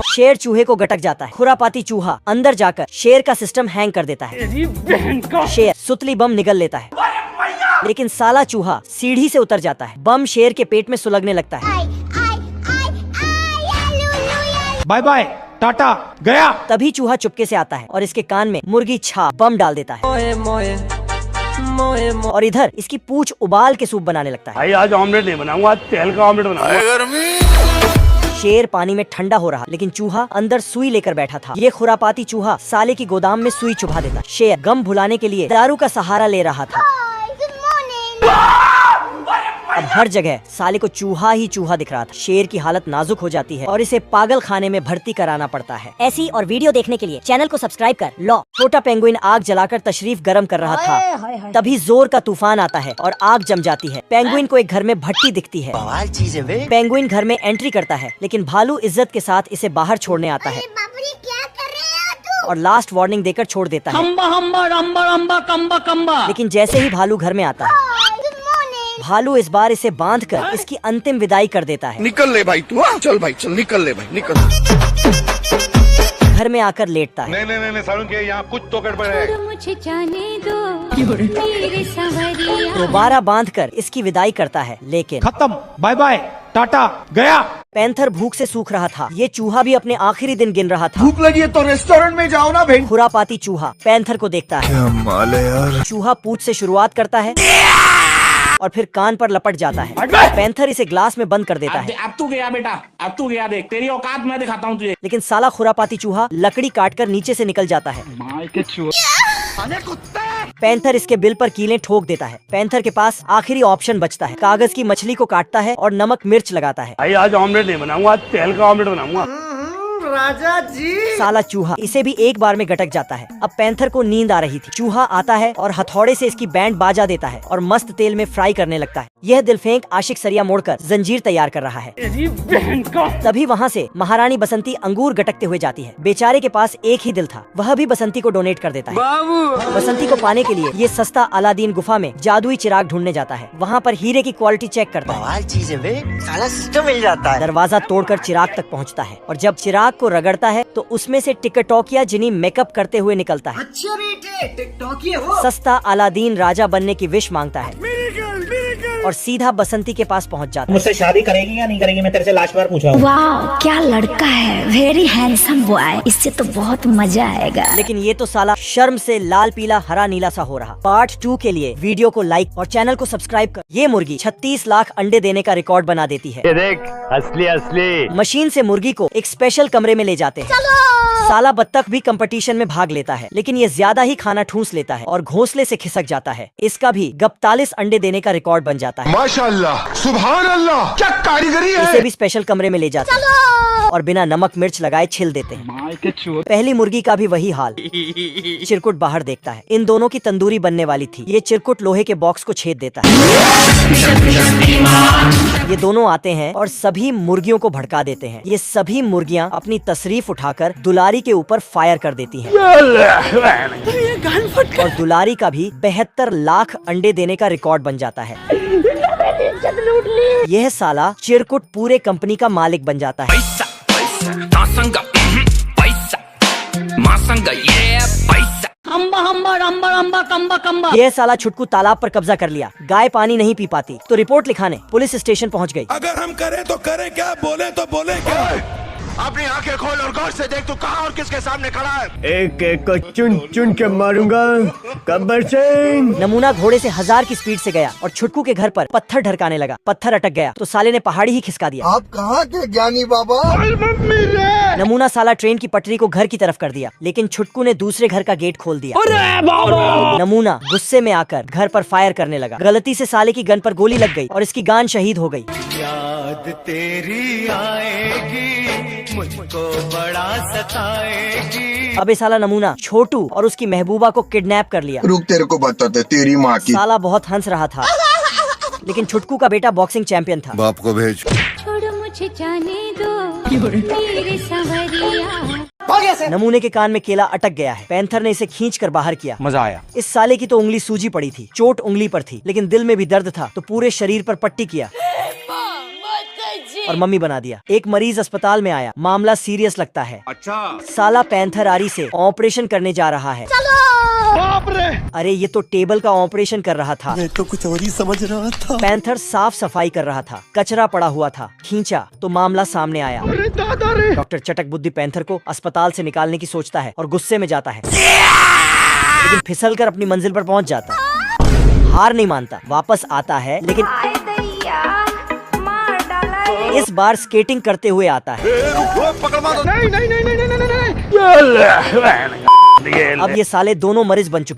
शेर चूहे को गटक जाता है। खुरापाती चूहा अंदर जाकर शेर का सिस्टम हैंग कर देता है। शेर सुतली बम निगल लेता है, लेकिन साला चूहा सीढ़ी से उतर जाता है। बम शेर के पेट में सुलगने लगता है। बाय बाय टाटा गया। तभी चूहा चुपके से आता है और इसके कान में मुर्गी छाप बम डाल देता है। और इधर इसकी पूंछ उबाल के सूप बनाने लगता है। भाई आज ऑमलेट नहीं बनाऊंगा, आज तेल का ऑमलेट बनाऊंगा। शेर पानी में ठंडा हो रहा, लेकिन चूहा अंदर सुई लेकर बैठा था। ये खुरापाती चूहा साले की गोदाम में सुई चुभा देता। शेर गम भुलाने के लिए दारू का सहारा ले रहा था। अब हर जगह साले को चूहा ही चूहा दिख रहा था। शेर की हालत नाजुक हो जाती है और इसे पागल खाने में भर्ती कराना पड़ता है। ऐसी और वीडियो देखने के लिए चैनल को सब्सक्राइब कर लो। छोटा पेंगुइन आग जलाकर तशरीफ गर्म कर रहा था, तभी जोर का तूफान आता है और आग जम जाती है। पेंगुइन को एक घर में भट्टी दिखती है। पेंगुइन घर में एंट्री करता है, लेकिन भालू इज्जत के साथ इसे बाहर छोड़ने आता है और लास्ट वार्निंग देकर छोड़ देता है। लेकिन जैसे ही भालू घर में आता है, भालू इस बार इसे बांधकर इसकी अंतिम विदाई कर देता है। निकल ले भाई तू, चल भाई चल, निकल ले भाई निकल। घर में आकर लेटता है। नहीं सारुण के यहाँ कुछ तो गड़बड़ है। मुझे जाने दो मेरे सवरिया। दोबारा बांधकर इसकी विदाई करता है, लेकिन खत्म, बाय बाय टाटा गया। पैंथर भूख से सूख रहा था। ये चूहा भी अपने आखिरी दिन गिन रहा था। भूख लगी है तो रेस्टोरेंट में जाओ ना भाई। खुरापाती चूहा पैंथर को देखता है। क्या माल है यार। चूहा पूंछ से शुरुआत करता है और फिर कान पर लपट जाता है। पैंथर इसे ग्लास में बंद कर देता है। अब तू गया बेटा, अब तू गया, देख तेरी औकात मैं दिखाता हूँ तुझे। लेकिन साला खुरापाती चूहा लकड़ी काटकर नीचे से निकल जाता है। पैंथर इसके बिल पर कीलें ठोक देता है। पैंथर के पास आखिरी ऑप्शन बचता है। कागज की मछली को काटता है और नमक मिर्च लगाता है। भाई आज ऑमलेट नहीं बनाऊंगा, आज तेल का ऑमलेट बनाऊंगा। राजा जी। साला चूहा इसे भी एक बार में गटक जाता है। अब पैंथर को नींद आ रही थी। चूहा आता है और हथौड़े से इसकी बैंड बाजा देता है और मस्त तेल में फ्राई करने लगता है। यह दिलफेंक आशिक सरिया मोड़कर जंजीर तैयार कर रहा है। तभी वहाँ से महारानी बसंती अंगूर गटकते हुए जाती है। बेचारे के पास एक ही दिल था, वह भी बसंती को डोनेट कर देता है। बसंती को पाने के लिए ये सस्ता अलादीन गुफा में जादुई चिराग ढूंढने जाता है। वहाँ पर हीरे की क्वालिटी चेक करता है। साला सिस्टम मिल जाता है। दरवाजा तोड़कर चिराग तक पहुँचता है और जब चिराग को रगड़ता है तो उसमें से टिकटॉकिया जिनी मेकअप करते हुए निकलता है। अच्छा बेटे टिकटॉकिया हो। सस्ता अलादीन राजा बनने की विश मांगता है और सीधा बसंती के पास पहुंच जाता है। मुझसे शादी करेगी या नहीं करेगी, मैं तेरे से लास्ट बार पूछ रहा हूँ। वाह क्या लड़का है, वेरी हैंडसम बॉय, इससे तो बहुत मजा आएगा। लेकिन ये तो साला शर्म से लाल पीला हरा नीला सा हो रहा। पार्ट 2 के लिए वीडियो को लाइक और चैनल को सब्सक्राइब कर। ये मुर्गी 36 लाख अंडे देने का रिकॉर्ड बना देती है। ये देख असली मशीन से मुर्गी को एक स्पेशल कमरे में ले जाते हैं। साला बत्तख भी कंपटीशन में भाग लेता है, लेकिन ये ज्यादा ही खाना ठूंस लेता है और घोंसले से खिसक जाता है। इसका भी 41 अंडे देने का रिकॉर्ड बन जाता है। माशाअल्लाह, सुभान अल्लाह, क्या कारीगरी है। इसे भी स्पेशल कमरे में ले जाते हैं और बिना नमक मिर्च लगाए छिल देते हैं। पहली मुर्गी का भी वही हाल। चिरकुट बाहर देखता है। इन दोनों की तंदूरी बनने वाली थी। ये चिरकुट लोहे के बॉक्स को छेद देता है। ये दोनों आते हैं और सभी मुर्गियों को भड़का देते हैं। ये सभी मुर्गियां अपनी तशरीफ उठाकर दुलारी के ऊपर फायर कर देती हैं। और दुलारी का भी 72 लाख अंडे देने का रिकॉर्ड बन जाता है। यह साला चिरकुट पूरे कंपनी का मालिक बन जाता है। यह साला छुटकू तालाब पर कब्जा कर लिया। गाय पानी नहीं पी पाती तो रिपोर्ट लिखाने पुलिस स्टेशन पहुंच गई। अगर हम करें तो करें क्या, बोले तो बोले क्या। अपनी आंखें खोल और गौर से देख तू कहाँ और किसके सामने खड़ा है। एक एक को चुन चुन के मारूंगा। गब्बर सिंह। नमूना घोड़े से 1000 की स्पीड से गया और छुटकू के घर पर पत्थर ढरकाने लगा। पत्थर अटक गया तो साले ने पहाड़ी ही खिसका दिया। आप कहाँ के ज्ञानी बाबा। नमूना साला ट्रेन की पटरी को घर की तरफ कर दिया, लेकिन छुटकू ने दूसरे घर का गेट खोल दिया। नमूना गुस्से में आकर घर पर फायर करने लगा। गलती से साले की गन पर गोली लग गई और इसकी गान शहीद हो गई। याद तेरी आएगी, मुझको बड़ा सताएगी। अबे साला नमूना छोटू और उसकी महबूबा को किडनैप कर लिया। रुक तेरे को बताते तेरी माँ की। साला बहुत हंस रहा था, लेकिन छुटकू का बेटा बॉक्सिंग चैंपियन था। बाप को भेज। छोड़ो मुझे जाने दो मेरे सवरिया। नमूने के कान में केला अटक गया है। पैंथर ने इसे खींचकर बाहर किया। मजा आया। इस साले की तो उंगली सूजी पड़ी थी। चोट उंगली पर थी, लेकिन दिल में भी दर्द था तो पूरे शरीर पर पट्टी किया। और मम्मी बना दिया। एक मरीज अस्पताल में आया, मामला सीरियस लगता है। अच्छा साला पैंथर आरी से ऑपरेशन करने जा रहा है। अरे ये तो टेबल का ऑपरेशन कर रहा था। मैं तो कुछ और ही समझ रहा था। पैंथर साफ सफाई कर रहा था, कचरा पड़ा हुआ था, खींचा तो मामला सामने आया। डॉक्टर चटक बुद्धि पैंथर को अस्पताल से निकालने की सोचता है और गुस्से में जाता है, लेकिन फिसलकर अपनी मंजिल पर पहुंच जाता है। हार नहीं मानता, वापस आता है, लेकिन इस बार स्केटिंग करते हुए आता है। अब ये साले दोनों मरीज बन चुके